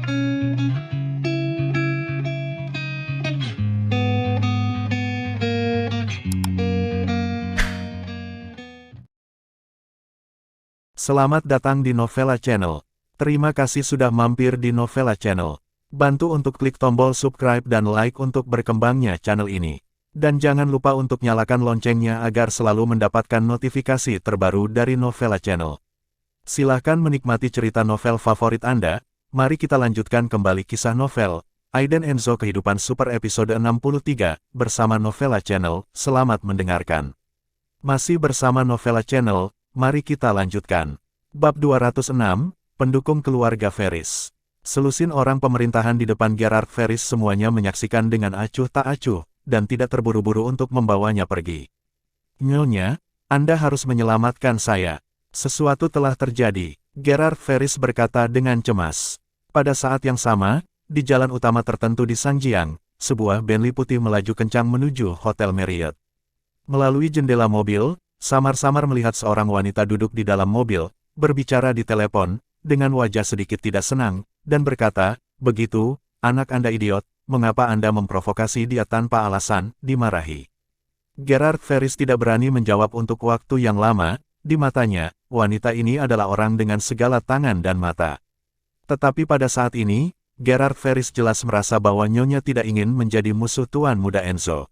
Selamat datang di Novella Channel. Terima kasih sudah mampir di Novella Channel. Bantu untuk klik tombol subscribe dan like untuk berkembangnya channel ini. Dan jangan lupa untuk nyalakan loncengnya agar selalu mendapatkan notifikasi terbaru dari Novella Channel. Silahkan menikmati cerita novel favorit Anda. Mari kita lanjutkan kembali kisah novel Aiden Enzo Kehidupan Super episode 63 bersama Novella Channel. Selamat mendengarkan. Masih bersama Novella Channel. Mari kita lanjutkan. Bab 206, Pendukung Keluarga Ferris. Selusin orang pemerintahan di depan Gerard Ferris semuanya menyaksikan dengan acuh tak acuh, dan tidak terburu-buru untuk membawanya pergi. Nyonya, Anda harus menyelamatkan saya. Sesuatu telah terjadi, Gerard Ferris berkata dengan cemas. Pada saat yang sama, di jalan utama tertentu di Sangjiang, sebuah Bentley putih melaju kencang menuju Hotel Marriott. Melalui jendela mobil, samar-samar melihat seorang wanita duduk di dalam mobil, berbicara di telepon, dengan wajah sedikit tidak senang, dan berkata, "Begitu, anak Anda idiot, mengapa Anda memprovokasi dia tanpa alasan?" Dimarahi. Gerard Ferris tidak berani menjawab untuk waktu yang lama, di matanya, wanita ini adalah orang dengan segala tangan dan mata. Tetapi pada saat ini, Gerard Ferris jelas merasa bahwa Nyonya tidak ingin menjadi musuh Tuan Muda Enzo.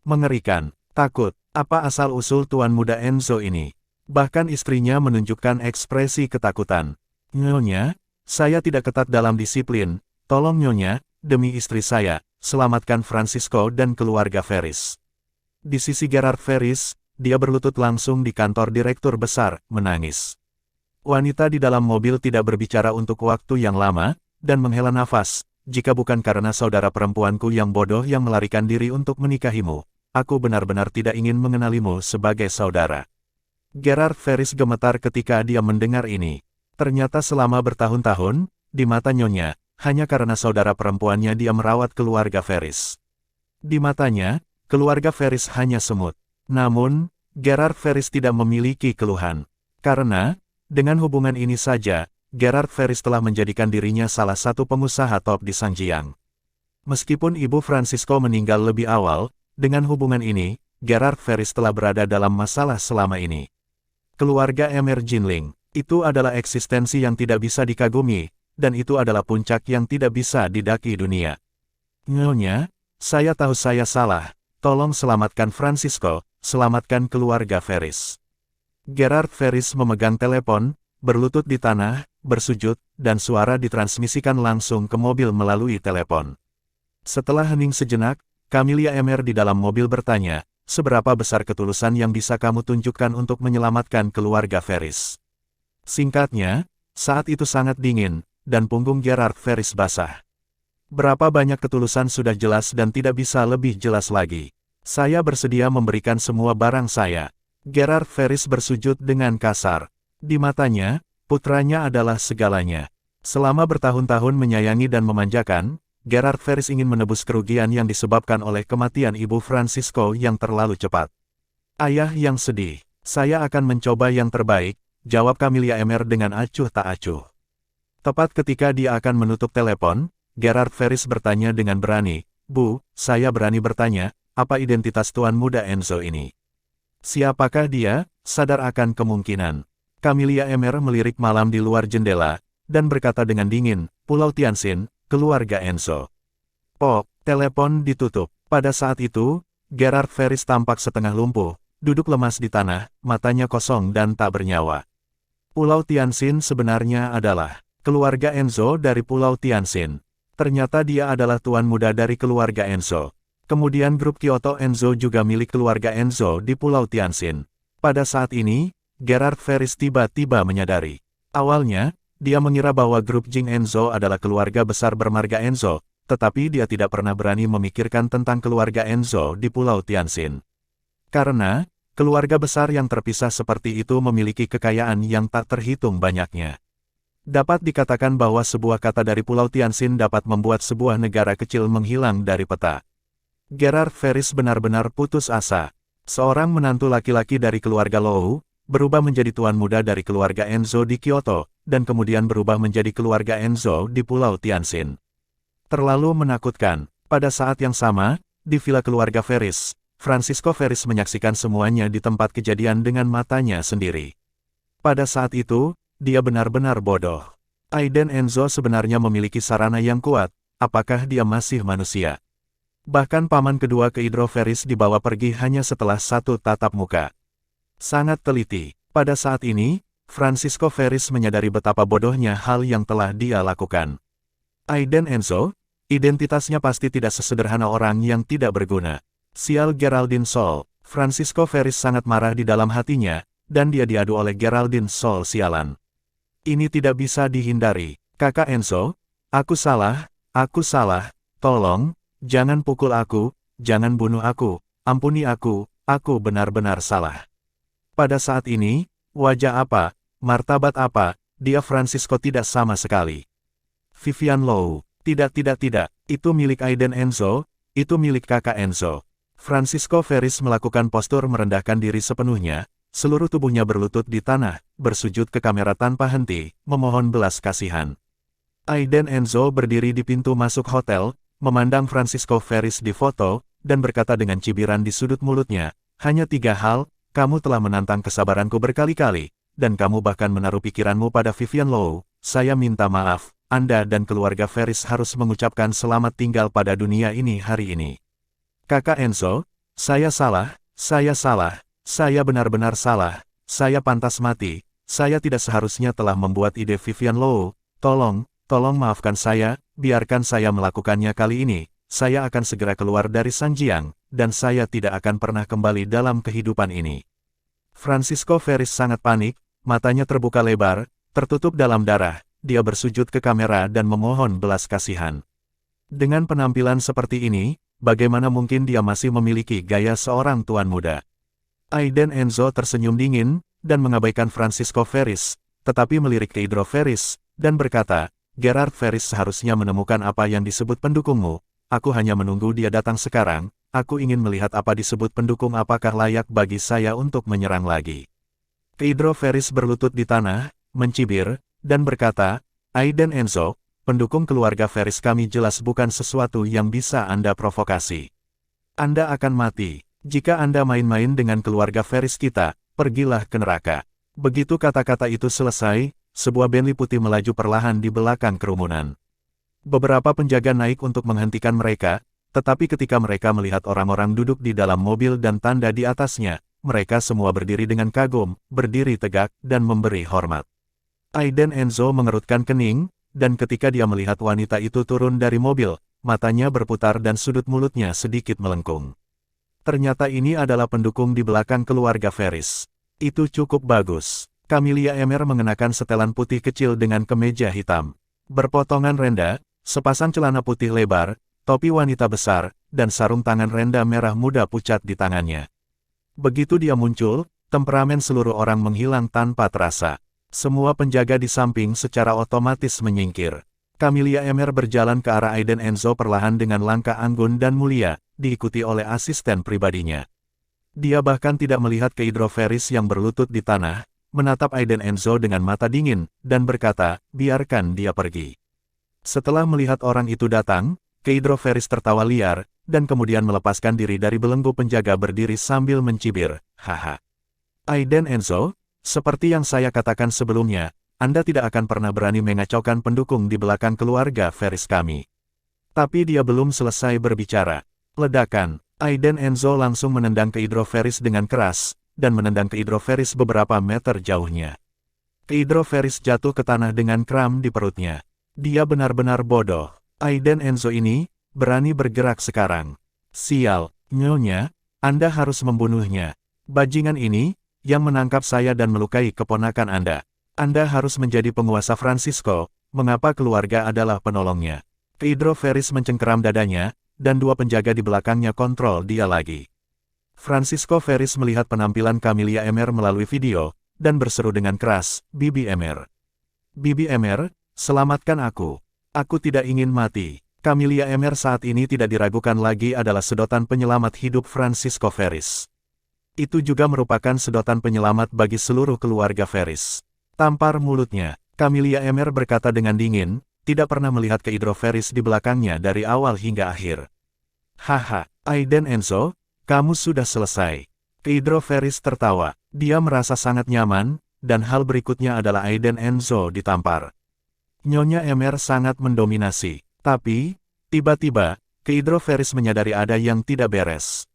Mengerikan, takut. Apa asal-usul Tuan Muda Enzo ini? Bahkan istrinya menunjukkan ekspresi ketakutan. Nyonya, saya tidak ketat dalam disiplin. Tolong Nyonya, demi istri saya, selamatkan Francisco dan keluarga Ferris. Di sisi Gerard Ferris, dia berlutut langsung di kantor direktur besar, menangis. Wanita di dalam mobil tidak berbicara untuk waktu yang lama, dan menghela nafas. Jika bukan karena saudara perempuanku yang bodoh yang melarikan diri untuk menikahimu, aku benar-benar tidak ingin mengenalimu sebagai saudara. Gerard Ferris gemetar ketika dia mendengar ini. Ternyata selama bertahun-tahun, di mata Nyonya, hanya karena saudara perempuannya dia merawat keluarga Ferris. Di matanya, keluarga Ferris hanya semut. Namun, Gerard Ferris tidak memiliki keluhan. Karena, dengan hubungan ini saja, Gerard Ferris telah menjadikan dirinya salah satu pengusaha top di Sangjiang. Meskipun ibu Francisco meninggal lebih awal, dengan hubungan ini, Gerard Ferris telah berada dalam masalah selama ini. Keluarga Emer Jinling, itu adalah eksistensi yang tidak bisa dikagumi, dan itu adalah puncak yang tidak bisa didaki dunia. Nyonya, saya tahu saya salah, tolong selamatkan Francisco, selamatkan keluarga Ferris. Gerard Ferris memegang telepon, berlutut di tanah, bersujud, dan suara ditransmisikan langsung ke mobil melalui telepon. Setelah hening sejenak, Camelia Emer di dalam mobil bertanya, "Seberapa besar ketulusan yang bisa kamu tunjukkan untuk menyelamatkan keluarga Ferris?" Singkatnya, saat itu sangat dingin, dan punggung Gerard Ferris basah. "Berapa banyak ketulusan sudah jelas dan tidak bisa lebih jelas lagi. Saya bersedia memberikan semua barang saya." Gerard Ferris bersujud dengan kasar. Di matanya, putranya adalah segalanya. Selama bertahun-tahun menyayangi dan memanjakan, Gerard Ferris ingin menebus kerugian yang disebabkan oleh kematian ibu Francisco yang terlalu cepat. "Ayah yang sedih, saya akan mencoba yang terbaik," jawab Camelia Emer dengan acuh tak acuh. Tepat ketika dia akan menutup telepon, Gerard Ferris bertanya dengan berani, "Bu, saya berani bertanya, apa identitas Tuan Muda Enzo ini? Siapakah dia?" Sadar akan kemungkinan, Camelia Emer melirik malam di luar jendela, dan berkata dengan dingin, "Pulau Tianxin, keluarga Enzo." Pop, telepon ditutup. Pada saat itu, Gerard Ferris tampak setengah lumpuh, duduk lemas di tanah, matanya kosong dan tak bernyawa. Pulau Tianxin sebenarnya adalah keluarga Enzo dari Pulau Tianxin. Ternyata dia adalah tuan muda dari keluarga Enzo. Kemudian grup Kyoto Enzo juga milik keluarga Enzo di Pulau Tianxin. Pada saat ini, Gerard Ferris tiba-tiba menyadari. Awalnya, dia mengira bahwa grup Jing Enzo adalah keluarga besar bermarga Enzo, tetapi dia tidak pernah berani memikirkan tentang keluarga Enzo di Pulau Tianxin. Karena, keluarga besar yang terpisah seperti itu memiliki kekayaan yang tak terhitung banyaknya. Dapat dikatakan bahwa sebuah kata dari Pulau Tianxin dapat membuat sebuah negara kecil menghilang dari peta. Gerard Ferris benar-benar putus asa. Seorang menantu laki-laki dari keluarga Lou, berubah menjadi tuan muda dari keluarga Enzo di Kyoto, dan kemudian berubah menjadi keluarga Enzo di Pulau Tianxin. Terlalu menakutkan. Pada saat yang sama, di villa keluarga Ferris, Francisco Ferris menyaksikan semuanya di tempat kejadian dengan matanya sendiri. Pada saat itu, dia benar-benar bodoh. Aiden Enzo sebenarnya memiliki sarana yang kuat, apakah dia masih manusia? Bahkan paman kedua Keidro Ferris dibawa pergi hanya setelah satu tatap muka. Sangat teliti. Pada saat ini, Francisco Ferris menyadari betapa bodohnya hal yang telah dia lakukan. Aiden Enzo, identitasnya pasti tidak sesederhana orang yang tidak berguna. Sial Geraldine Sol. Francisco Ferris sangat marah di dalam hatinya, dan dia diadu oleh Geraldine Sol sialan. Ini tidak bisa dihindari. Kakak Enzo, aku salah, tolong, jangan pukul aku, jangan bunuh aku, ampuni aku benar-benar salah. Pada saat ini, wajah apa, martabat apa, dia Francisco tidak sama sekali. Vivian Low. Tidak, itu milik Aiden Enzo, itu milik kakak Enzo. Francisco Ferris melakukan postur merendahkan diri sepenuhnya, seluruh tubuhnya berlutut di tanah, bersujud ke kamera tanpa henti, memohon belas kasihan. Aiden Enzo berdiri di pintu masuk hotel, memandang Francisco Ferris di foto, dan berkata dengan cibiran di sudut mulutnya, hanya 3 hal, kamu telah menantang kesabaranku berkali-kali, dan kamu bahkan menaruh pikiranmu pada Vivian Low, saya minta maaf. Anda dan keluarga Ferris harus mengucapkan selamat tinggal pada dunia ini hari ini. Kakak Enzo, saya salah, saya benar-benar salah, saya pantas mati, saya tidak seharusnya telah membuat ide Vivian Low, tolong maafkan saya, biarkan saya melakukannya kali ini, saya akan segera keluar dari Sanjiang, dan saya tidak akan pernah kembali dalam kehidupan ini. Francisco Ferris sangat panik, matanya terbuka lebar, tertutup dalam darah. Dia bersujud ke kamera dan memohon belas kasihan. Dengan penampilan seperti ini, bagaimana mungkin dia masih memiliki gaya seorang tuan muda? Aiden Enzo tersenyum dingin, dan mengabaikan Francisco Ferris, tetapi melirik ke Keidro Ferris, dan berkata, Gerard Ferris seharusnya menemukan apa yang disebut pendukungmu, aku hanya menunggu dia datang sekarang, aku ingin melihat apa disebut pendukung apakah layak bagi saya untuk menyerang lagi. Keidro Ferris berlutut di tanah, mencibir, dan berkata, Aiden Enzo, pendukung keluarga Ferris kami jelas bukan sesuatu yang bisa Anda provokasi. Anda akan mati. Jika Anda main-main dengan keluarga Ferris kita, pergilah ke neraka. Begitu kata-kata itu selesai, sebuah Bentley putih melaju perlahan di belakang kerumunan. Beberapa penjaga naik untuk menghentikan mereka, tetapi ketika mereka melihat orang-orang duduk di dalam mobil dan tanda di atasnya, mereka semua berdiri dengan kagum, berdiri tegak, dan memberi hormat. Aiden Enzo mengerutkan kening, dan ketika dia melihat wanita itu turun dari mobil, matanya berputar dan sudut mulutnya sedikit melengkung. Ternyata ini adalah pendukung di belakang keluarga Ferris. Itu cukup bagus. Camelia Emmer mengenakan setelan putih kecil dengan kemeja hitam. Berpotongan renda, sepasang celana putih lebar, topi wanita besar, dan sarung tangan renda merah muda pucat di tangannya. Begitu dia muncul, temperamen seluruh orang menghilang tanpa terasa. Semua penjaga di samping secara otomatis menyingkir. Camelia Emmer berjalan ke arah Aiden Enzo perlahan dengan langkah anggun dan mulia, diikuti oleh asisten pribadinya. Dia bahkan tidak melihat Keidro Ferris yang berlutut di tanah, menatap Aiden Enzo dengan mata dingin, dan berkata, biarkan dia pergi. Setelah melihat orang itu datang, Keidro Ferris tertawa liar, dan kemudian melepaskan diri dari belenggu penjaga berdiri sambil mencibir, haha. Aiden Enzo, seperti yang saya katakan sebelumnya, Anda tidak akan pernah berani mengacaukan pendukung di belakang keluarga Ferris kami. Tapi dia belum selesai berbicara. Ledakan, Aiden Enzo langsung menendang Keidro Ferris dengan keras, dan menendang Keidro Ferris beberapa meter jauhnya. Keidro Ferris jatuh ke tanah dengan kram di perutnya. Dia benar-benar bodoh. Aiden Enzo ini, berani bergerak sekarang. Sial, nyonya, Anda harus membunuhnya. Bajingan ini, yang menangkap saya dan melukai keponakan Anda. Anda harus menjadi penguasa Francisco, mengapa keluarga adalah penolongnya. Keidro Ferris mencengkeram dadanya, dan 2 penjaga di belakangnya kontrol dia lagi. Francisco Ferris melihat penampilan Camelia Emmer melalui video, dan berseru dengan keras, Bibi Emmer. Bibi Emmer, selamatkan aku. Aku tidak ingin mati. Camelia Emmer saat ini tidak diragukan lagi adalah sedotan penyelamat hidup Francisco Ferris. Itu juga merupakan sedotan penyelamat bagi seluruh keluarga Ferris. Tampar mulutnya, Camelia Emmer berkata dengan dingin, tidak pernah melihat Keidro Ferris di belakangnya dari awal hingga akhir. Haha, Aiden Enzo, kamu sudah selesai. Keidro Ferris tertawa, dia merasa sangat nyaman, dan hal berikutnya adalah Aiden Enzo ditampar. Nyonya Emmer sangat mendominasi, tapi, tiba-tiba, Keidro Ferris menyadari ada yang tidak beres.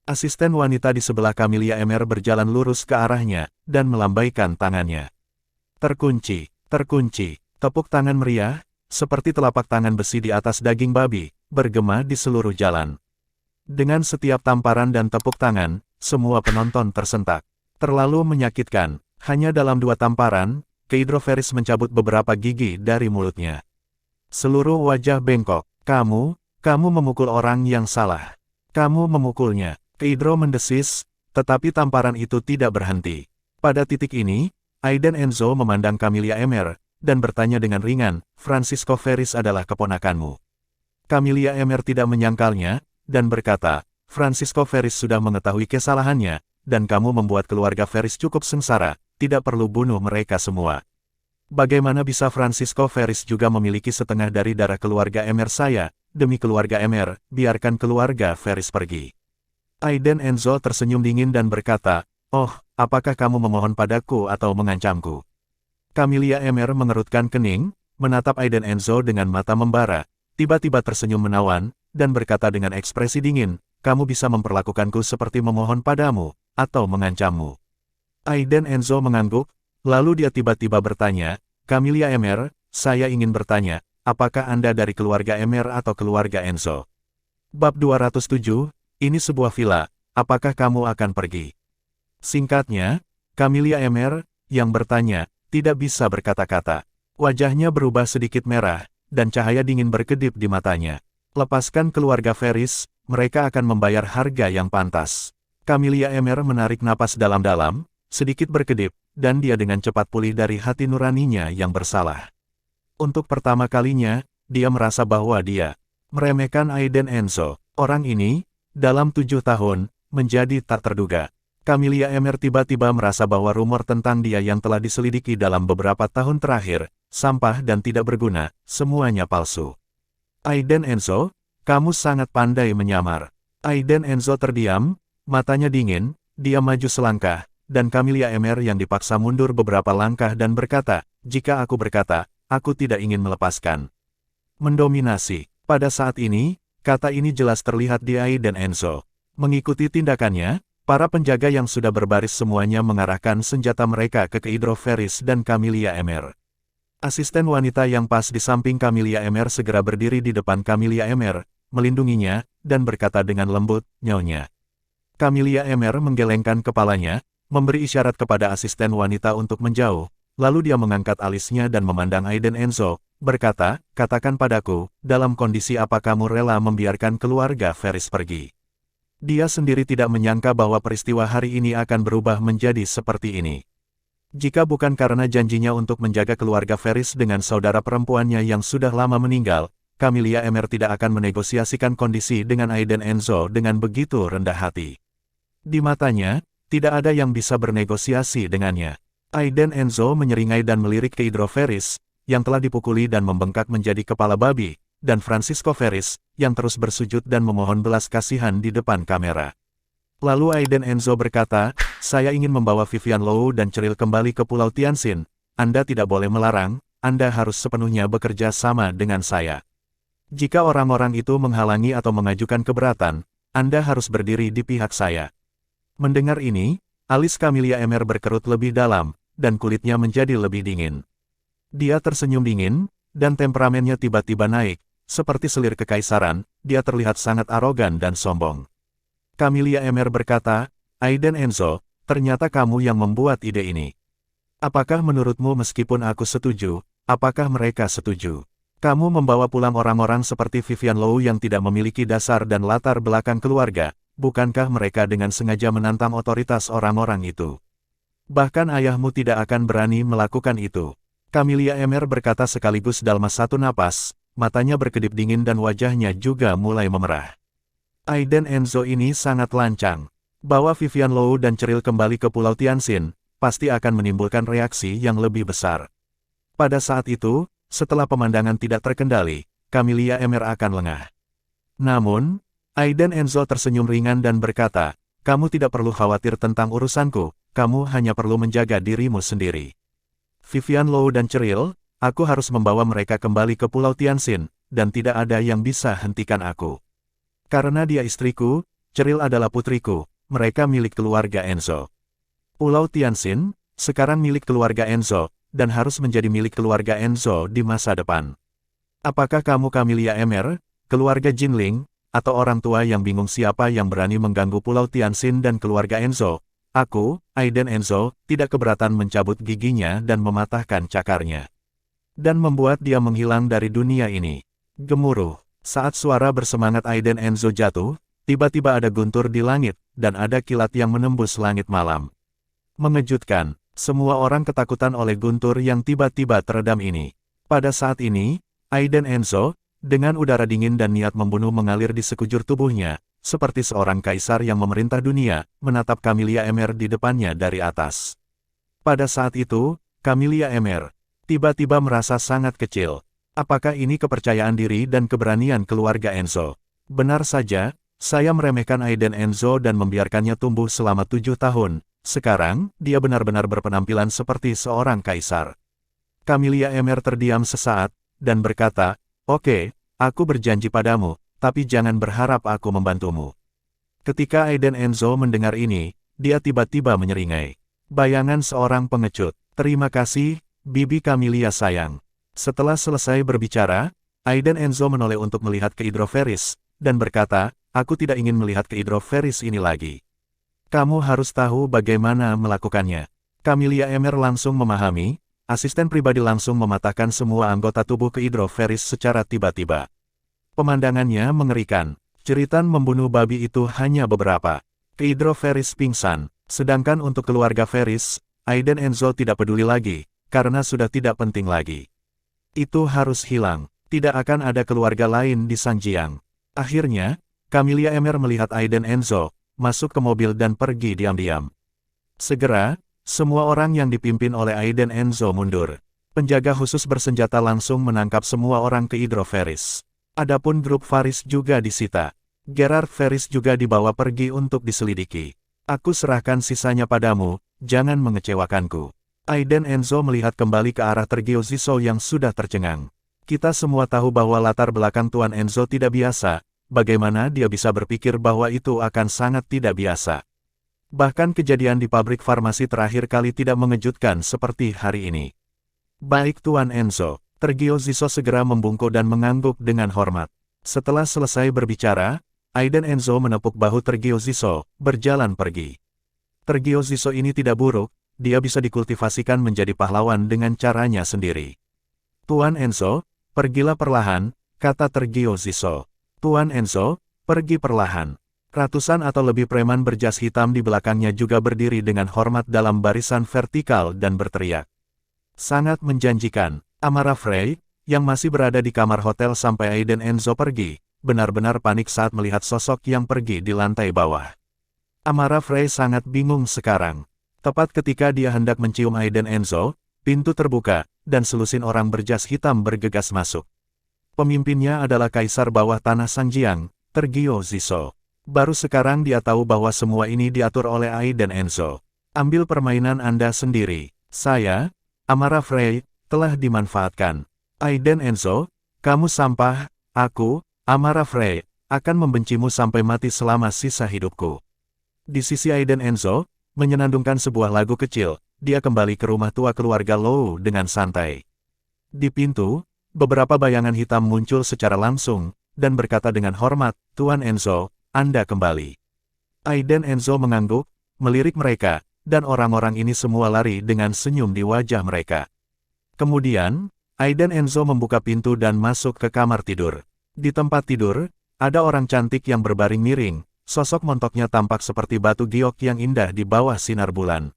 Asisten wanita di sebelah Camelia Emmer berjalan lurus ke arahnya, dan melambaikan tangannya. Terkunci, terkunci, tepuk tangan meriah, seperti telapak tangan besi di atas daging babi, bergema di seluruh jalan. Dengan setiap tamparan dan tepuk tangan, semua penonton tersentak. Terlalu menyakitkan, hanya dalam 2 tamparan, Keidro Ferris mencabut beberapa gigi dari mulutnya. Seluruh wajah bengkok. Kamu memukul orang yang salah. Kamu memukulnya. Keidro mendesis, tetapi tamparan itu tidak berhenti. Pada titik ini, Aiden Enzo memandang Camelia Emmer, dan bertanya dengan ringan, Francisco Ferris adalah keponakanmu. Camelia Emmer tidak menyangkalnya, dan berkata, Francisco Ferris sudah mengetahui kesalahannya, dan kamu membuat keluarga Ferris cukup sengsara. Tidak perlu bunuh mereka semua. Bagaimana bisa Francisco Ferris juga memiliki setengah dari darah keluarga Emmer saya? Demi keluarga Emmer, biarkan keluarga Ferris pergi. Aiden Enzo tersenyum dingin dan berkata, oh, apakah kamu memohon padaku atau mengancamku? Camelia Emmer mengerutkan kening, menatap Aiden Enzo dengan mata membara, tiba-tiba tersenyum menawan, dan berkata dengan ekspresi dingin, kamu bisa memperlakukanku seperti memohon padamu, atau mengancammu. Aiden Enzo mengangguk, lalu dia tiba-tiba bertanya, Camelia Emmer, saya ingin bertanya, apakah Anda dari keluarga Emmer atau keluarga Enzo? Bab 207, ini sebuah villa, apakah kamu akan pergi? Singkatnya, Camelia Emmer, yang bertanya, tidak bisa berkata-kata. Wajahnya berubah sedikit merah, dan cahaya dingin berkedip di matanya. Lepaskan keluarga Ferris, mereka akan membayar harga yang pantas. Camelia Emmer menarik napas dalam-dalam, sedikit berkedip, dan dia dengan cepat pulih dari hati nuraninya yang bersalah. Untuk pertama kalinya, dia merasa bahwa dia meremehkan Aiden Enzo. Orang ini, dalam 7 tahun, menjadi tak terduga. Camelia Emmer tiba-tiba merasa bahwa rumor tentang dia yang telah diselidiki dalam beberapa tahun terakhir, sampah dan tidak berguna, semuanya palsu. Aiden Enzo, kamu sangat pandai menyamar. Aiden Enzo terdiam, matanya dingin, dia maju selangkah, dan Camelia Emmer yang dipaksa mundur beberapa langkah dan berkata, jika aku berkata, aku tidak ingin melepaskan. Mendominasi. Pada saat ini, kata ini jelas terlihat di Aiden Enzo. Mengikuti tindakannya, para penjaga yang sudah berbaris semuanya mengarahkan senjata mereka ke Keidro Ferris dan Camelia Emmer. Asisten wanita yang pas di samping Camelia Emmer segera berdiri di depan Camelia Emmer, melindunginya, dan berkata dengan lembut, Nyonya. Camelia Emmer menggelengkan kepalanya, memberi isyarat kepada asisten wanita untuk menjauh, lalu dia mengangkat alisnya dan memandang Aiden Enzo, berkata, katakan padaku, dalam kondisi apa kamu rela membiarkan keluarga Ferris pergi? Dia sendiri tidak menyangka bahwa peristiwa hari ini akan berubah menjadi seperti ini. Jika bukan karena janjinya untuk menjaga keluarga Ferris dengan saudara perempuannya yang sudah lama meninggal, Camelia Emmer tidak akan menegosiasikan kondisi dengan Aiden Enzo dengan begitu rendah hati. Di matanya, tidak ada yang bisa bernegosiasi dengannya. Aiden Enzo menyeringai dan melirik Keidro Ferris, yang telah dipukuli dan membengkak menjadi kepala babi, dan Francisco Ferris, yang terus bersujud dan memohon belas kasihan di depan kamera. Lalu Aiden Enzo berkata, saya ingin membawa Vivian Low dan Cheryl kembali ke Pulau Tianxin. Anda tidak boleh melarang, Anda harus sepenuhnya bekerja sama dengan saya. Jika orang-orang itu menghalangi atau mengajukan keberatan, Anda harus berdiri di pihak saya. Mendengar ini, alis Camelia Emmer berkerut lebih dalam, dan kulitnya menjadi lebih dingin. Dia tersenyum dingin, dan temperamennya tiba-tiba naik, seperti selir kekaisaran, dia terlihat sangat arogan dan sombong. Camelia Emmer berkata, Aiden Enzo, ternyata kamu yang membuat ide ini. Apakah menurutmu meskipun aku setuju, apakah mereka setuju? Kamu membawa pulang orang-orang seperti Vivian Low yang tidak memiliki dasar dan latar belakang keluarga, bukankah mereka dengan sengaja menantang otoritas orang-orang itu? Bahkan ayahmu tidak akan berani melakukan itu. Camelia Emmer berkata sekaligus dalam satu napas, matanya berkedip dingin dan wajahnya juga mulai memerah. Aiden Enzo ini sangat lancang. Bawa Vivian Low dan Cheryl kembali ke Pulau Tianxin, pasti akan menimbulkan reaksi yang lebih besar. Pada saat itu, setelah pemandangan tidak terkendali, Camellia Emer akan lengah. Namun, Aiden Enzo tersenyum ringan dan berkata, kamu tidak perlu khawatir tentang urusanku, kamu hanya perlu menjaga dirimu sendiri. Vivian Low dan Cheryl, aku harus membawa mereka kembali ke Pulau Tianxin, dan tidak ada yang bisa hentikan aku. Karena dia istriku, Cheryl adalah putriku, mereka milik keluarga Enzo. Pulau Tianxin, sekarang milik keluarga Enzo, dan harus menjadi milik keluarga Enzo di masa depan. Apakah kamu Camellia Emer, keluarga Jinling, atau orang tua yang bingung siapa yang berani mengganggu Pulau Tianxin dan keluarga Enzo? Aku, Aiden Enzo, tidak keberatan mencabut giginya dan mematahkan cakarnya. Dan membuat dia menghilang dari dunia ini. Gemuruh. Saat suara bersemangat Aiden Enzo jatuh, tiba-tiba ada guntur di langit, dan ada kilat yang menembus langit malam. Mengejutkan, semua orang ketakutan oleh guntur yang tiba-tiba teredam ini. Pada saat ini, Aiden Enzo, dengan udara dingin dan niat membunuh mengalir di sekujur tubuhnya, seperti seorang kaisar yang memerintah dunia, menatap Camellia Emer di depannya dari atas. Pada saat itu, Camellia Emer tiba-tiba merasa sangat kecil. Apakah ini kepercayaan diri dan keberanian keluarga Enzo? Benar saja, saya meremehkan Aiden Enzo dan membiarkannya tumbuh selama 7 tahun. Sekarang, dia benar-benar berpenampilan seperti seorang kaisar. Camellia Emer terdiam sesaat, dan berkata, oke, aku berjanji padamu, tapi jangan berharap aku membantumu. Ketika Aiden Enzo mendengar ini, dia tiba-tiba menyeringai. Bayangan seorang pengecut. Terima kasih, Bibi Camellia sayang. Setelah selesai berbicara, Aiden Enzo menoleh untuk melihat ke Hydroferis, dan berkata, aku tidak ingin melihat ke Hydroferis ini lagi. Kamu harus tahu bagaimana melakukannya. Camellia Emer langsung memahami, asisten pribadi langsung mematahkan semua anggota tubuh ke Hydroferis secara tiba-tiba. Pemandangannya mengerikan. Jeritan membunuh babi itu hanya beberapa. Ke Hydroferis pingsan, sedangkan untuk keluarga Ferris, Aiden Enzo tidak peduli lagi, karena sudah tidak penting lagi. Itu harus hilang. Tidak akan ada keluarga lain di Sangjiang. Akhirnya, Camellia Emer melihat Aiden Enzo masuk ke mobil dan pergi diam-diam. Segera, semua orang yang dipimpin oleh Aiden Enzo mundur. Penjaga khusus bersenjata langsung menangkap semua orang ke Hydroferis. Adapun grup Faris juga disita. Gerard Ferris juga dibawa pergi untuk diselidiki. Aku serahkan sisanya padamu, jangan mengecewakanku. Aiden Enzo melihat kembali ke arah Tergio Ziso yang sudah tercengang. Kita semua tahu bahwa latar belakang Tuan Enzo tidak biasa, bagaimana dia bisa berpikir bahwa itu akan sangat tidak biasa. Bahkan kejadian di pabrik farmasi terakhir kali tidak mengejutkan seperti hari ini. Baik Tuan Enzo, Tergio Ziso segera membungkuk dan mengangguk dengan hormat. Setelah selesai berbicara, Aiden Enzo menepuk bahu Tergio Ziso, berjalan pergi. Tergio Ziso ini tidak buruk, dia bisa dikultivasikan menjadi pahlawan dengan caranya sendiri. Tuan Enzo, pergilah perlahan, kata Tergio Ziso. Tuan Enzo, pergi perlahan. Ratusan atau lebih preman berjas hitam di belakangnya juga berdiri dengan hormat dalam barisan vertikal dan berteriak. Sangat menjanjikan. Amara Frey, yang masih berada di kamar hotel sampai Aiden Enzo pergi, benar-benar panik saat melihat sosok yang pergi di lantai bawah. Amara Frey sangat bingung sekarang. Tepat ketika dia hendak mencium Aiden Enzo, pintu terbuka, dan selusin orang berjas hitam bergegas masuk. Pemimpinnya adalah Kaisar Bawah Tanah Sangjiang, Tergio Ziso. Baru sekarang dia tahu bahwa semua ini diatur oleh Aiden Enzo. Ambil permainan Anda sendiri. Saya, Amara Frey, telah dimanfaatkan. Aiden Enzo, kamu sampah, aku, Amara Frey, akan membencimu sampai mati selama sisa hidupku. Di sisi Aiden Enzo, menyenandungkan sebuah lagu kecil, dia kembali ke rumah tua keluarga Low dengan santai. Di pintu, beberapa bayangan hitam muncul secara langsung, dan berkata dengan hormat, Tuan Enzo, Anda kembali. Aiden Enzo mengangguk, melirik mereka, dan orang-orang ini semua lari dengan senyum di wajah mereka. Kemudian, Aiden Enzo membuka pintu dan masuk ke kamar tidur. Di tempat tidur, ada orang cantik yang berbaring miring. Sosok montoknya tampak seperti batu giok yang indah di bawah sinar bulan.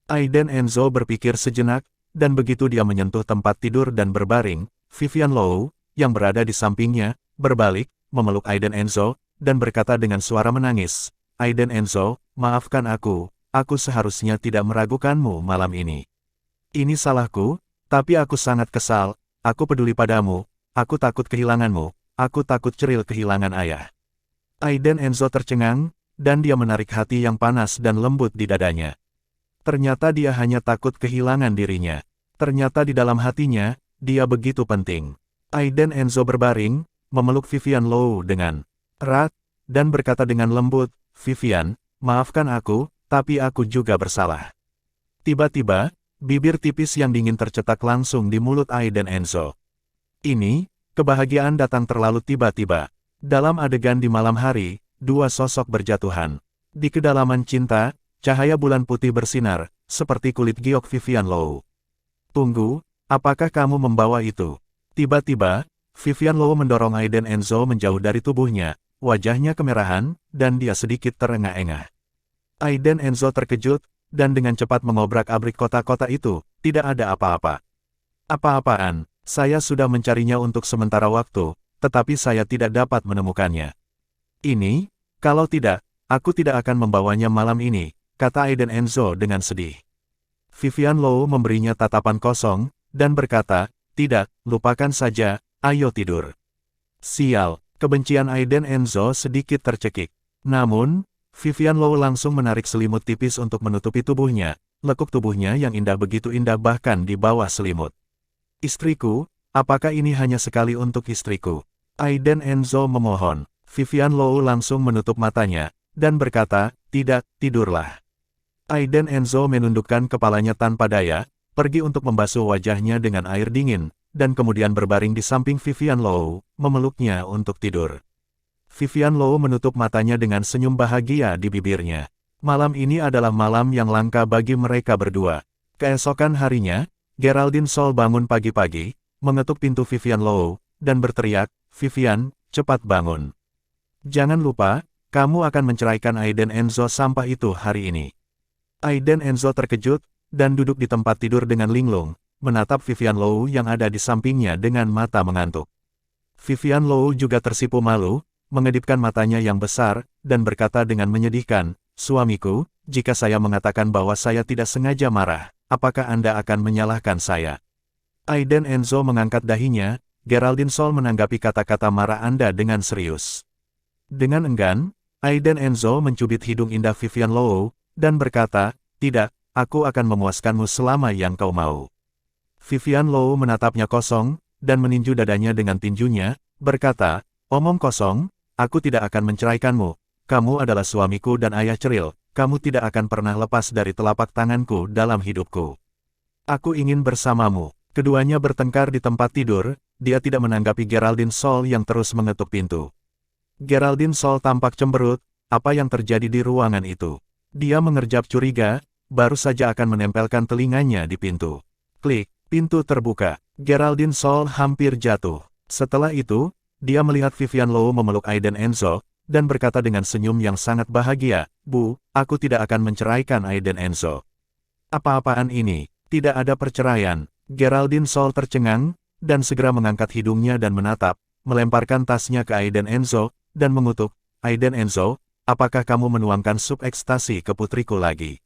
Aiden Enzo berpikir sejenak, dan begitu dia menyentuh tempat tidur dan berbaring, Vivian Low, yang berada di sampingnya, berbalik, memeluk Aiden Enzo, dan berkata dengan suara menangis, Aiden Enzo, maafkan aku seharusnya tidak meragukanmu malam ini. Ini salahku, tapi aku sangat kesal, aku peduli padamu, aku takut kehilanganmu, aku takut Ceril kehilangan ayah. Aiden Enzo tercengang, dan dia menarik hati yang panas dan lembut di dadanya. Ternyata dia hanya takut kehilangan dirinya. Ternyata di dalam hatinya, dia begitu penting. Aiden Enzo berbaring, memeluk Vivian Low dengan erat, dan berkata dengan lembut, "Vivian, maafkan aku, tapi aku juga bersalah." Tiba-tiba, bibir tipis yang dingin tercetak langsung di mulut Aiden Enzo. Ini, kebahagiaan datang terlalu tiba-tiba. Dalam adegan di malam hari, dua sosok berjatuhan. Di kedalaman cinta, cahaya bulan putih bersinar, seperti kulit giok Vivian Low. "Tunggu, apakah kamu membawa itu?" Tiba-tiba, Vivian Low mendorong Aiden Enzo menjauh dari tubuhnya, wajahnya kemerahan, dan dia sedikit terengah-engah. Aiden Enzo terkejut, dan dengan cepat mengobrak-abrik kotak-kotak itu, tidak ada apa-apa. "Apa-apaan, saya sudah mencarinya untuk sementara waktu, tetapi saya tidak dapat menemukannya. Ini, kalau tidak, aku tidak akan membawanya malam ini," kata Aiden Enzo dengan sedih. Vivian Low memberinya tatapan kosong, dan berkata, "Tidak, lupakan saja, ayo tidur." Sial, kebencian Aiden Enzo sedikit tercekik. Namun, Vivian Low langsung menarik selimut tipis untuk menutupi tubuhnya, lekuk tubuhnya yang indah begitu indah bahkan di bawah selimut. "Istriku, apakah ini hanya sekali untuk istriku?" Aiden Enzo memohon. Vivian Low langsung menutup matanya, dan berkata, "Tidak, tidurlah." Aiden Enzo menundukkan kepalanya tanpa daya, pergi untuk membasuh wajahnya dengan air dingin, dan kemudian berbaring di samping Vivian Low, memeluknya untuk tidur. Vivian Low menutup matanya dengan senyum bahagia di bibirnya. Malam ini adalah malam yang langka bagi mereka berdua. Keesokan harinya, Geraldine Sol bangun pagi-pagi, mengetuk pintu Vivian Low, dan berteriak, "Vivian, cepat bangun. Jangan lupa, kamu akan menceraikan Aiden Enzo sampah itu hari ini." Aiden Enzo terkejut, dan duduk di tempat tidur dengan linglung, menatap Vivian Low yang ada di sampingnya dengan mata mengantuk. Vivian Low juga tersipu malu, mengedipkan matanya yang besar, dan berkata dengan menyedihkan, "Suamiku, jika saya mengatakan bahwa saya tidak sengaja marah, apakah Anda akan menyalahkan saya?" Aiden Enzo mengangkat dahinya, Geraldine Sol menanggapi kata-kata marah Anda dengan serius. Dengan enggan, Aiden Enzo mencubit hidung indah Vivian Low, dan berkata, "Tidak, aku akan memuaskanmu selama yang kau mau." Vivian Low menatapnya kosong, dan meninju dadanya dengan tinjunya, berkata, "Omong kosong, aku tidak akan menceraikanmu. Kamu adalah suamiku dan ayah Ceril, kamu tidak akan pernah lepas dari telapak tanganku dalam hidupku. Aku ingin bersamamu." Keduanya bertengkar di tempat tidur, dia tidak menanggapi Geraldine Sol yang terus mengetuk pintu. Geraldine Sol tampak cemberut, apa yang terjadi di ruangan itu. Dia mengerjap curiga, baru saja akan menempelkan telinganya di pintu. Klik, pintu terbuka. Geraldine Sol hampir jatuh. Setelah itu, dia melihat Vivian Low memeluk Aiden Enzo, dan berkata dengan senyum yang sangat bahagia, "Bu, aku tidak akan menceraikan Aiden Enzo." "Apa-apaan ini? Tidak ada perceraian." Geraldine Sol tercengang, dan segera mengangkat hidungnya dan menatap, melemparkan tasnya ke Aiden Enzo, dan mengutuk, "Aiden Enzo, apakah kamu menuangkan sup ekstasi ke putriku lagi?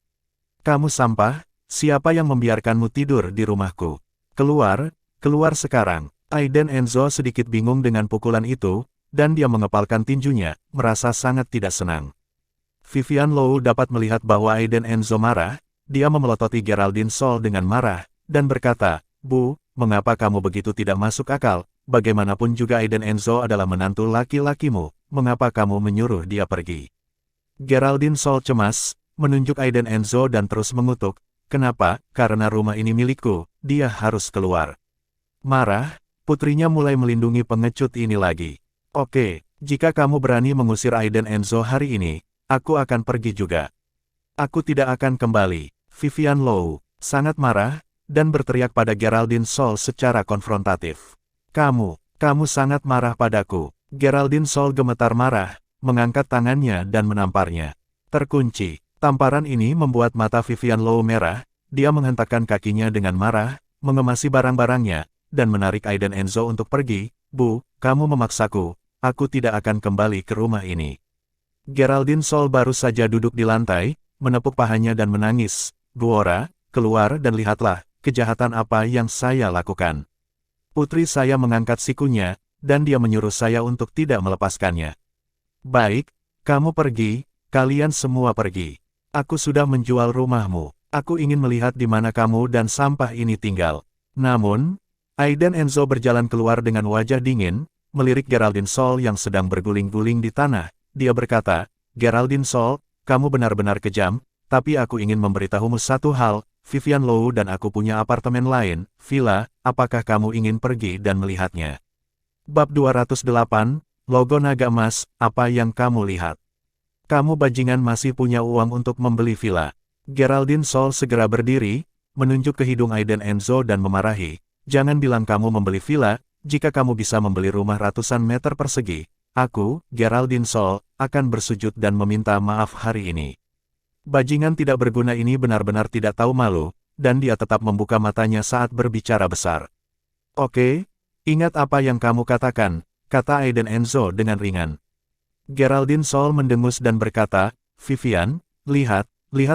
Kamu sampah, siapa yang membiarkanmu tidur di rumahku? Keluar, keluar sekarang." Aiden Enzo sedikit bingung dengan pukulan itu, dan dia mengepalkan tinjunya, merasa sangat tidak senang. Vivian Low dapat melihat bahwa Aiden Enzo marah, dia memelototi Geraldine Sol dengan marah, dan berkata, "Bu, mengapa kamu begitu tidak masuk akal? Bagaimanapun juga Aiden Enzo adalah menantu laki-lakimu, mengapa kamu menyuruh dia pergi?" Geraldine Sol cemas, menunjuk Aiden Enzo dan terus mengutuk, "Kenapa? Karena rumah ini milikku, dia harus keluar." Marah, putrinya mulai melindungi pengecut ini lagi. "Oke, jika kamu berani mengusir Aiden Enzo hari ini, aku akan pergi juga. Aku tidak akan kembali." Vivian Low sangat marah, dan berteriak pada Geraldine Sol secara konfrontatif. Kamu sangat marah padaku." Geraldine Sol gemetar marah, mengangkat tangannya dan menamparnya. Terkunci. Tamparan ini membuat mata Vivian Low merah, dia menghentakkan kakinya dengan marah, mengemasi barang-barangnya, dan menarik Aiden Enzo untuk pergi. "Bu, kamu memaksaku, aku tidak akan kembali ke rumah ini." Geraldine Sol baru saja duduk di lantai, menepuk pahanya dan menangis. Guora, keluar dan lihatlah, kejahatan apa yang saya lakukan. Putri saya mengangkat sikunya, dan dia menyuruh saya untuk tidak melepaskannya. Baik, kamu pergi, kalian semua pergi. Aku sudah menjual rumahmu. Aku ingin melihat di mana kamu dan sampah ini tinggal. Namun, Aiden Enzo berjalan keluar dengan wajah dingin, melirik Geraldine Sol yang sedang berguling-guling di tanah. Dia berkata, Geraldine Sol, kamu benar-benar kejam, tapi aku ingin memberitahumu satu hal, Vivian Low dan aku punya apartemen lain, villa, apakah kamu ingin pergi dan melihatnya? Bab 208, Logo Naga Emas, apa yang kamu lihat? Kamu bajingan masih punya uang untuk membeli villa. Geraldine Sol segera berdiri, menunjuk ke hidung Aiden Enzo dan memarahi, jangan bilang kamu membeli villa, jika kamu bisa membeli rumah ratusan meter persegi. Aku, Geraldine Sol, akan bersujud dan meminta maaf hari ini. Bajingan tidak berguna ini benar-benar tidak tahu malu, dan dia tetap membuka matanya saat berbicara besar. Oke, ingat apa yang kamu katakan, kata Aiden Enzo dengan ringan. Geraldine Sol mendengus dan berkata, Vivian, lihat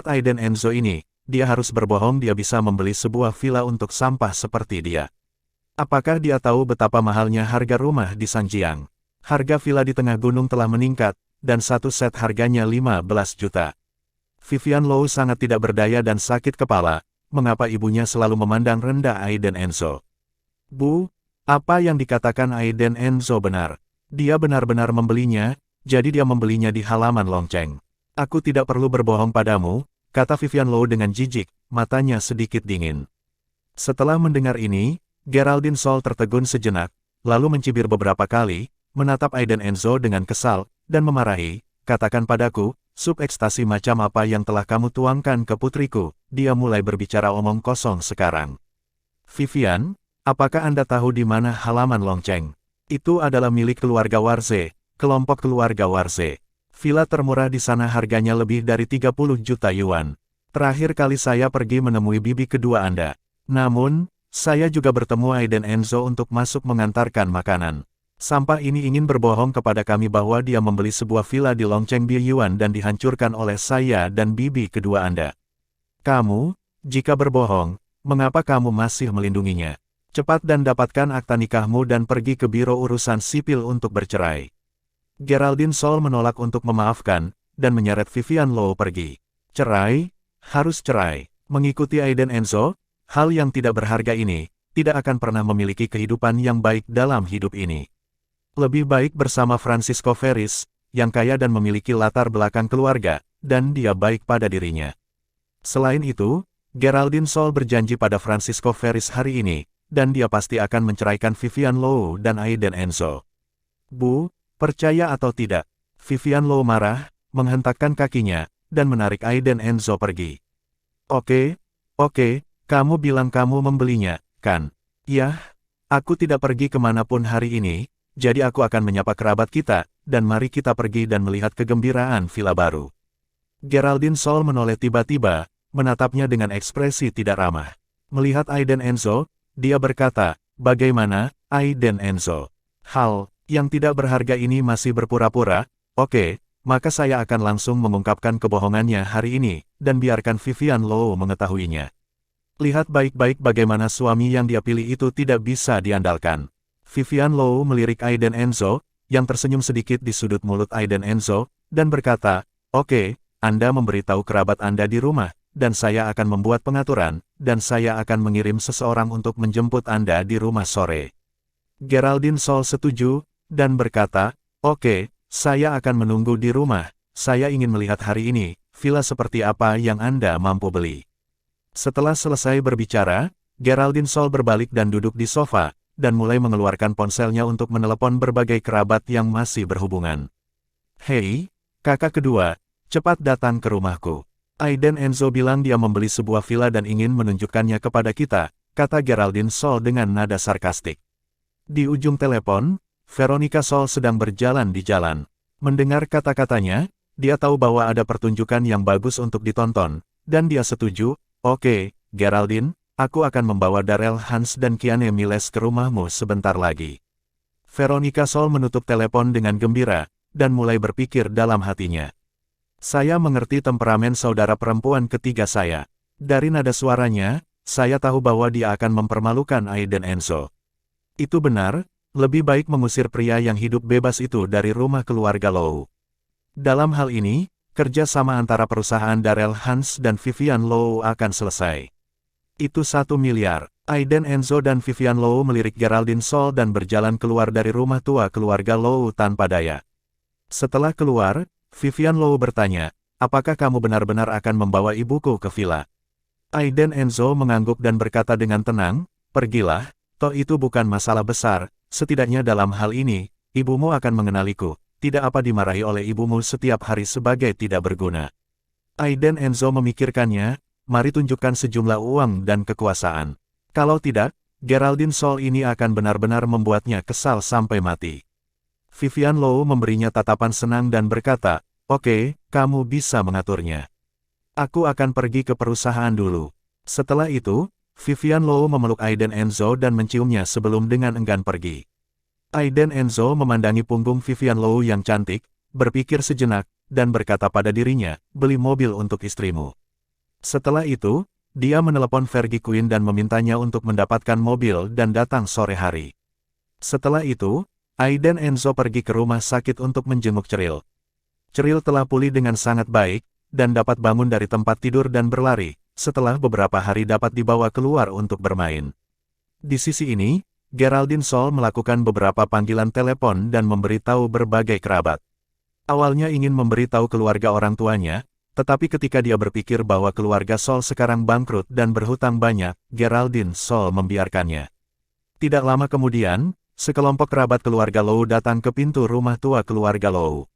Aiden Enzo ini, dia harus berbohong dia bisa membeli sebuah villa untuk sampah seperti dia. Apakah dia tahu betapa mahalnya harga rumah di Sanjiang? Harga villa di tengah gunung telah meningkat, dan satu set harganya 15 juta. Vivian Low sangat tidak berdaya dan sakit kepala, mengapa ibunya selalu memandang rendah Aiden Enzo. Bu, apa yang dikatakan Aiden Enzo benar. Dia benar-benar membelinya, jadi dia membelinya di halaman lonceng. Aku tidak perlu berbohong padamu, kata Vivian Low dengan jijik, matanya sedikit dingin. Setelah mendengar ini, Geraldine Sol tertegun sejenak, lalu mencibir beberapa kali, menatap Aiden Enzo dengan kesal, dan memarahi, katakan padaku, sup ekstasi macam apa yang telah kamu tuangkan ke putriku, dia mulai berbicara omong kosong sekarang. Vivian, apakah Anda tahu di mana halaman lonceng? Itu adalah milik keluarga Warze, kelompok keluarga Warze. Villa termurah di sana harganya lebih dari 30 juta yuan. Terakhir kali saya pergi menemui bibi kedua Anda. Namun, saya juga bertemu Aiden Enzo untuk masuk mengantarkan makanan. Sampah ini ingin berbohong kepada kami bahwa dia membeli sebuah villa di Longcheng Biyuan dan dihancurkan oleh saya dan bibi kedua Anda. Kamu, jika berbohong, mengapa kamu masih melindunginya? Cepat dan dapatkan akta nikahmu dan pergi ke Biro Urusan Sipil untuk bercerai. Geraldine Sol menolak untuk memaafkan, dan menyeret Vivian Low pergi. Cerai? Harus cerai. Mengikuti Aiden Enzo, hal yang tidak berharga ini, tidak akan pernah memiliki kehidupan yang baik dalam hidup ini. Lebih baik bersama Francisco Ferris, yang kaya dan memiliki latar belakang keluarga, dan dia baik pada dirinya. Selain itu, Geraldine Sol berjanji pada Francisco Ferris hari ini, dan dia pasti akan menceraikan Vivian Low dan Aiden Enzo. Bu, percaya atau tidak? Vivian Low marah, menghentakkan kakinya, dan menarik Aiden Enzo pergi. Oke, kamu bilang kamu membelinya, kan? Yah, aku tidak pergi kemanapun hari ini, jadi aku akan menyapa kerabat kita, dan mari kita pergi dan melihat kegembiraan villa baru. Geraldine Sol menoleh tiba-tiba, menatapnya dengan ekspresi tidak ramah. Melihat Aiden Enzo, dia berkata, bagaimana, Aiden Enzo? Hal yang tidak berharga ini masih berpura-pura? Oke, maka saya akan langsung mengungkapkan kebohongannya hari ini, dan biarkan Vivian Low mengetahuinya. Lihat baik-baik bagaimana suami yang dia pilih itu tidak bisa diandalkan. Vivian Low melirik Aiden Enzo, yang tersenyum sedikit di sudut mulut Aiden Enzo, dan berkata, oke, Anda memberitahu kerabat Anda di rumah, dan saya akan membuat pengaturan, dan saya akan mengirim seseorang untuk menjemput Anda di rumah sore. Geraldine Sol setuju, dan berkata, oke, saya akan menunggu di rumah, saya ingin melihat hari ini, villa seperti apa yang Anda mampu beli. Setelah selesai berbicara, Geraldine Sol berbalik dan duduk di sofa, dan mulai mengeluarkan ponselnya untuk menelepon berbagai kerabat yang masih berhubungan. Hei, kakak kedua, cepat datang ke rumahku. Aiden Enzo bilang dia membeli sebuah villa dan ingin menunjukkannya kepada kita, kata Geraldine Sol dengan nada sarkastik. Di ujung telepon, Veronica Sol sedang berjalan di jalan. Mendengar kata-katanya, dia tahu bahwa ada pertunjukan yang bagus untuk ditonton, dan dia setuju, oke, Geraldine, aku akan membawa Darrell Hans dan Kiane Miles ke rumahmu sebentar lagi. Veronica Sol menutup telepon dengan gembira, dan mulai berpikir dalam hatinya. Saya mengerti temperamen saudara perempuan ketiga saya. Dari nada suaranya, saya tahu bahwa dia akan mempermalukan Aiden Enzo. Itu benar, lebih baik mengusir pria yang hidup bebas itu dari rumah keluarga Low. Dalam hal ini, kerja sama antara perusahaan Darrell Hans dan Vivian Low akan selesai. Itu 1 miliar. Aiden Enzo dan Vivian Low melirik Geraldine Sol dan berjalan keluar dari rumah tua keluarga Low tanpa daya. Setelah keluar, Vivian Low bertanya, apakah kamu benar-benar akan membawa ibuku ke villa? Aiden Enzo mengangguk dan berkata dengan tenang, pergilah, toh itu bukan masalah besar, setidaknya dalam hal ini, ibumu akan mengenaliku, tidak apa dimarahi oleh ibumu setiap hari sebagai tidak berguna. Aiden Enzo memikirkannya, mari tunjukkan sejumlah uang dan kekuasaan. Kalau tidak, Geraldine Sol ini akan benar-benar membuatnya kesal sampai mati. Vivian Low memberinya tatapan senang dan berkata, oke, kamu bisa mengaturnya. Aku akan pergi ke perusahaan dulu. Setelah itu, Vivian Low memeluk Aiden Enzo dan menciumnya sebelum dengan enggan pergi. Aiden Enzo memandangi punggung Vivian Low yang cantik, berpikir sejenak, dan berkata pada dirinya, beli mobil untuk istrimu. Setelah itu, dia menelepon Fergie Quinn dan memintanya untuk mendapatkan mobil dan datang sore hari. Setelah itu, Aiden Enzo pergi ke rumah sakit untuk menjenguk Cheryl. Cheryl telah pulih dengan sangat baik, dan dapat bangun dari tempat tidur dan berlari, setelah beberapa hari dapat dibawa keluar untuk bermain. Di sisi ini, Geraldine Sol melakukan beberapa panggilan telepon dan memberitahu berbagai kerabat. Awalnya ingin memberitahu keluarga orang tuanya, tetapi ketika dia berpikir bahwa keluarga Sol sekarang bangkrut dan berhutang banyak, Geraldine Sol membiarkannya. Tidak lama kemudian, sekelompok kerabat keluarga Low datang ke pintu rumah tua keluarga Low.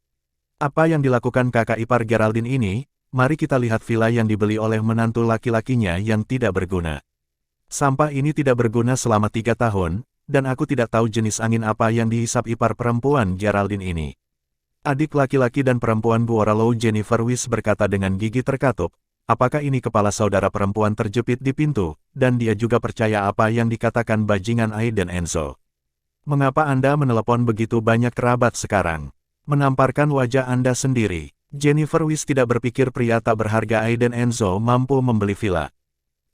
Apa yang dilakukan kakak ipar Geraldine ini? Mari kita lihat villa yang dibeli oleh menantu laki-lakinya yang tidak berguna. Sampah ini tidak berguna selama 3 tahun, dan aku tidak tahu jenis angin apa yang dihisap ipar perempuan Geraldine ini. Adik laki-laki dan perempuan Buora Low Jennifer Weiss berkata dengan gigi terkatup, apakah ini kepala saudara perempuan terjepit di pintu, dan dia juga percaya apa yang dikatakan bajingan Aiden Enzo. Mengapa Anda menelepon begitu banyak kerabat sekarang? Menamparkan wajah Anda sendiri. Jennifer Weiss tidak berpikir pria tak berharga Aiden Enzo mampu membeli villa.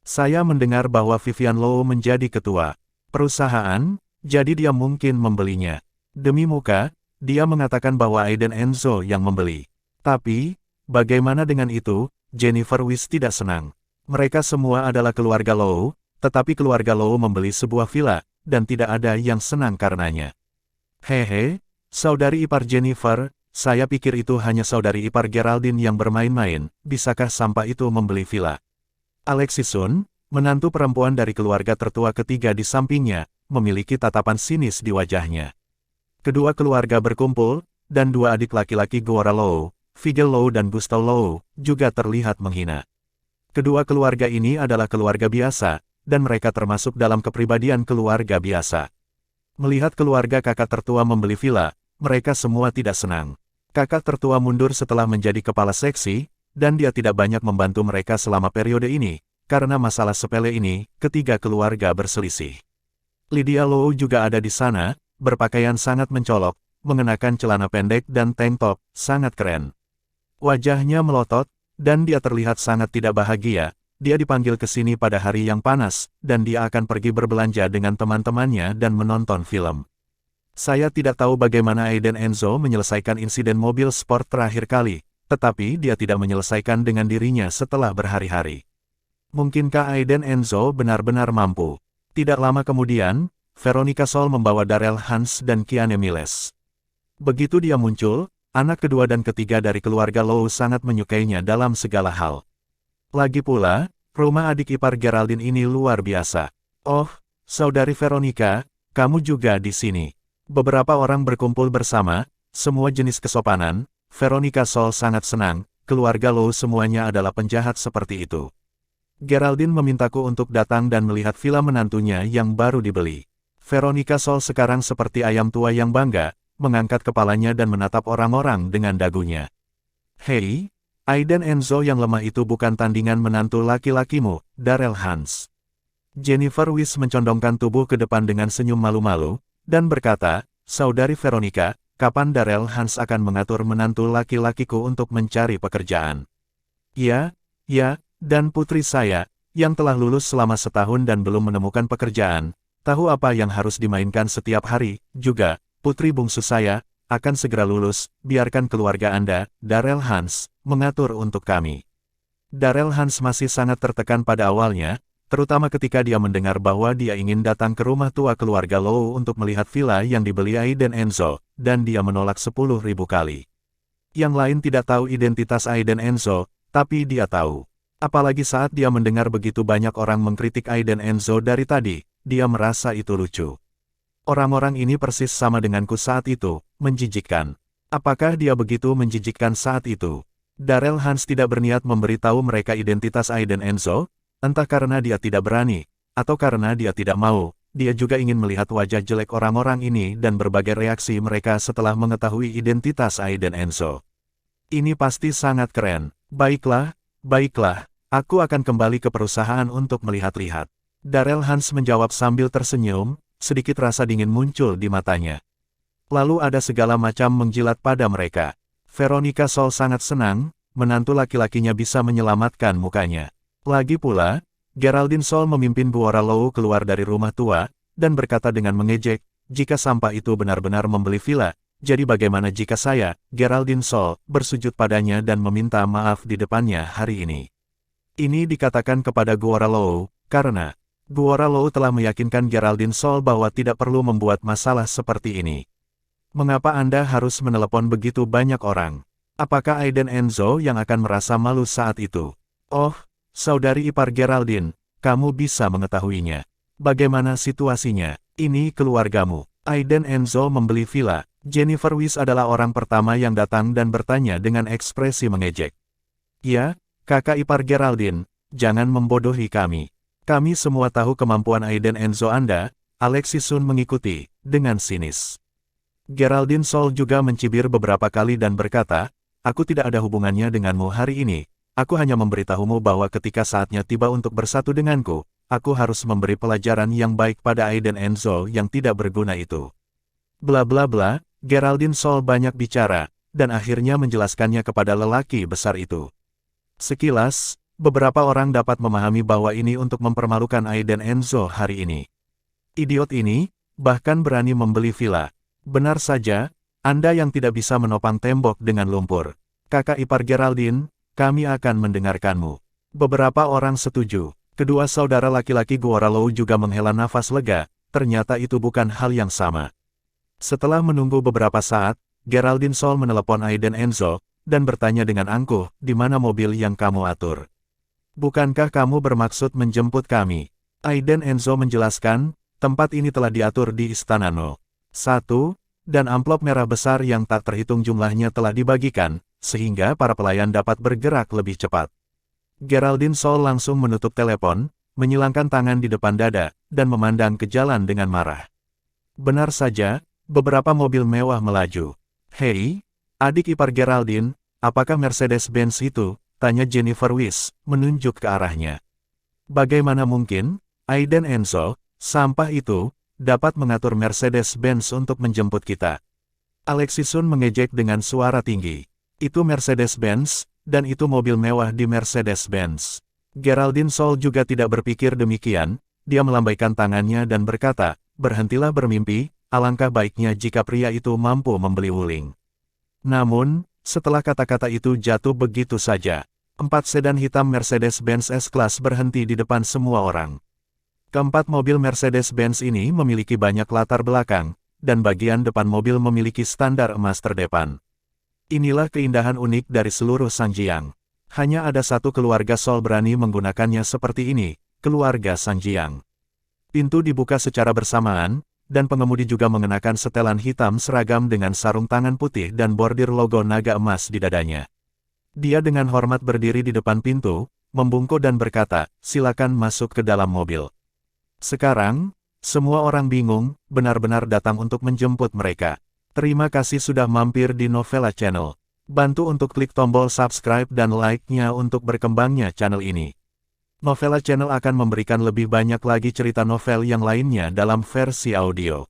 Saya mendengar bahwa Vivian Low menjadi ketua perusahaan, jadi dia mungkin membelinya. Demi muka, dia mengatakan bahwa Aiden Enzo yang membeli. Tapi, bagaimana dengan itu? Jennifer Weiss tidak senang. Mereka semua adalah keluarga Low, tetapi keluarga Low membeli sebuah villa, dan tidak ada yang senang karenanya. Hehe, saudari ipar Jennifer, saya pikir itu hanya saudari ipar Geraldine yang bermain-main, bisakah sampah itu membeli villa? Alexis Sun, menantu perempuan dari keluarga tertua ketiga di sampingnya, memiliki tatapan sinis di wajahnya. Kedua keluarga berkumpul, dan 2 adik laki-laki Guora Low, Figel Low dan Gustav Low, juga terlihat menghina. Kedua keluarga ini adalah keluarga biasa, dan mereka termasuk dalam kepribadian keluarga biasa. Melihat keluarga kakak tertua membeli villa, mereka semua tidak senang. Kakak tertua mundur setelah menjadi kepala seksi, dan dia tidak banyak membantu mereka selama periode ini, karena masalah sepele ini, ketiga keluarga berselisih. Lydia Low juga ada di sana, berpakaian sangat mencolok, mengenakan celana pendek dan tank top, sangat keren. Wajahnya melotot, dan dia terlihat sangat tidak bahagia. Dia dipanggil ke sini pada hari yang panas, dan dia akan pergi berbelanja dengan teman-temannya dan menonton film. Saya tidak tahu bagaimana Aiden Enzo menyelesaikan insiden mobil sport terakhir kali, tetapi dia tidak menyelesaikan dengan dirinya setelah berhari-hari. Mungkinkah Aiden Enzo benar-benar mampu? Tidak lama kemudian, Veronica Sol membawa Darrell Hans dan Kiane Miles. Begitu dia muncul, anak kedua dan ketiga dari keluarga Low sangat menyukainya dalam segala hal. Lagi pula, rumah adik ipar Geraldine ini luar biasa. Oh, saudari Veronica, kamu juga di sini. Beberapa orang berkumpul bersama, semua jenis kesopanan. Veronica Sol sangat senang, keluarga Low semuanya adalah penjahat seperti itu. Geraldine memintaku untuk datang dan melihat villa menantunya yang baru dibeli. Veronica Sol sekarang seperti ayam tua yang bangga, mengangkat kepalanya dan menatap orang-orang dengan dagunya. Hei, Aiden Enzo yang lemah itu bukan tandingan menantu laki-lakimu, Darrell Hans. Jennifer Weiss mencondongkan tubuh ke depan dengan senyum malu-malu, dan berkata, saudari Veronica, kapan Darrell Hans akan mengatur menantu laki-lakiku untuk mencari pekerjaan? Ya, dan putri saya, yang telah lulus selama setahun dan belum menemukan pekerjaan, tahu apa yang harus dimainkan setiap hari, juga, putri bungsu saya, akan segera lulus, biarkan keluarga Anda, Darrell Hans, mengatur untuk kami. Darrell Hans masih sangat tertekan pada awalnya, terutama ketika dia mendengar bahwa dia ingin datang ke rumah tua keluarga Lowe untuk melihat villa yang dibeli Aiden Enzo, dan dia menolak 10.000 kali. Yang lain tidak tahu identitas Aiden Enzo, tapi dia tahu. Apalagi saat dia mendengar begitu banyak orang mengkritik Aiden Enzo dari tadi, dia merasa itu lucu. Orang-orang ini persis sama denganku saat itu, menjijikkan. Apakah dia begitu menjijikkan saat itu? Darrell Hans tidak berniat memberitahu mereka identitas Aiden Enzo, entah karena dia tidak berani, atau karena dia tidak mau, dia juga ingin melihat wajah jelek orang-orang ini dan berbagai reaksi mereka setelah mengetahui identitas Aiden Enzo. Ini pasti sangat keren. Baiklah, aku akan kembali ke perusahaan untuk melihat-lihat. Darrell Hans menjawab sambil tersenyum, sedikit rasa dingin muncul di matanya. Lalu ada segala macam menjilat pada mereka. Veronica Sol sangat senang, menantu laki-lakinya bisa menyelamatkan mukanya. Lagi pula, Geraldine Sol memimpin Guora Lowe keluar dari rumah tua, dan berkata dengan mengejek, jika sampah itu benar-benar membeli villa, jadi bagaimana jika saya, Geraldine Sol, bersujud padanya dan meminta maaf di depannya hari ini. Ini dikatakan kepada Guora Lowe, karena Guora Lowe telah meyakinkan Geraldine Sol bahwa tidak perlu membuat masalah seperti ini. Mengapa Anda harus menelepon begitu banyak orang? Apakah Aiden Enzo yang akan merasa malu saat itu? Oh, saudari ipar Geraldine, kamu bisa mengetahuinya. Bagaimana situasinya? Ini keluargamu. Aiden Enzo membeli villa. Jennifer Weiss adalah orang pertama yang datang dan bertanya dengan ekspresi mengejek. Ya, kakak ipar Geraldine, jangan membodohi kami. Kami semua tahu kemampuan Aiden Enzo Anda. Alexis Sun mengikuti, dengan sinis. Geraldine Sol juga mencibir beberapa kali dan berkata, aku tidak ada hubungannya denganmu hari ini. Aku hanya memberitahumu bahwa ketika saatnya tiba untuk bersatu denganku, aku harus memberi pelajaran yang baik pada Aiden Enzo yang tidak berguna itu. Bla bla bla, Geraldine Sol banyak bicara, dan akhirnya menjelaskannya kepada lelaki besar itu. Sekilas, beberapa orang dapat memahami bahwa ini untuk mempermalukan Aiden Enzo hari ini. Idiot ini, bahkan berani membeli villa. Benar saja, Anda yang tidak bisa menopang tembok dengan lumpur. Kakak ipar Geraldine, kami akan mendengarkanmu. Beberapa orang setuju. Kedua saudara laki-laki Guora Lowe juga menghela nafas lega, ternyata itu bukan hal yang sama. Setelah menunggu beberapa saat, Geraldine Sol menelepon Aiden Enzo, dan bertanya dengan angkuh, di mana mobil yang kamu atur? Bukankah kamu bermaksud menjemput kami? Aiden Enzo menjelaskan, tempat ini telah diatur di Istana No. 1, dan amplop merah besar yang tak terhitung jumlahnya telah dibagikan, sehingga para pelayan dapat bergerak lebih cepat. Geraldine Sol langsung menutup telepon, menyilangkan tangan di depan dada, dan memandang ke jalan dengan marah. Benar saja, beberapa mobil mewah melaju. Hei, adik ipar Geraldine, apakah Mercedes-Benz itu? Tanya Jennifer Weiss, menunjuk ke arahnya. Bagaimana mungkin, Aiden Enzo, sampah itu, dapat mengatur Mercedes-Benz untuk menjemput kita? Alexis Sun mengejek dengan suara tinggi. Itu Mercedes-Benz, dan itu mobil mewah di Mercedes-Benz. Geraldine Sol juga tidak berpikir demikian, dia melambaikan tangannya dan berkata, berhentilah bermimpi, alangkah baiknya jika pria itu mampu membeli wuling. Namun, setelah kata-kata itu jatuh begitu saja, 4 sedan hitam Mercedes-Benz S-Class berhenti di depan semua orang. Keempat mobil Mercedes-Benz ini memiliki banyak latar belakang, dan bagian depan mobil memiliki standar emas terdepan. Inilah keindahan unik dari seluruh Sangjiang. Hanya ada satu keluarga Sol berani menggunakannya seperti ini, keluarga Sangjiang. Pintu dibuka secara bersamaan, dan pengemudi juga mengenakan setelan hitam seragam dengan sarung tangan putih dan bordir logo naga emas di dadanya. Dia dengan hormat berdiri di depan pintu, membungkuk dan berkata, silakan masuk ke dalam mobil. Sekarang, semua orang bingung, benar-benar datang untuk menjemput mereka. Terima kasih sudah mampir di Novella Channel. Bantu untuk klik tombol subscribe dan like-nya untuk berkembangnya channel ini. Novella Channel akan memberikan lebih banyak lagi cerita novel yang lainnya dalam versi audio.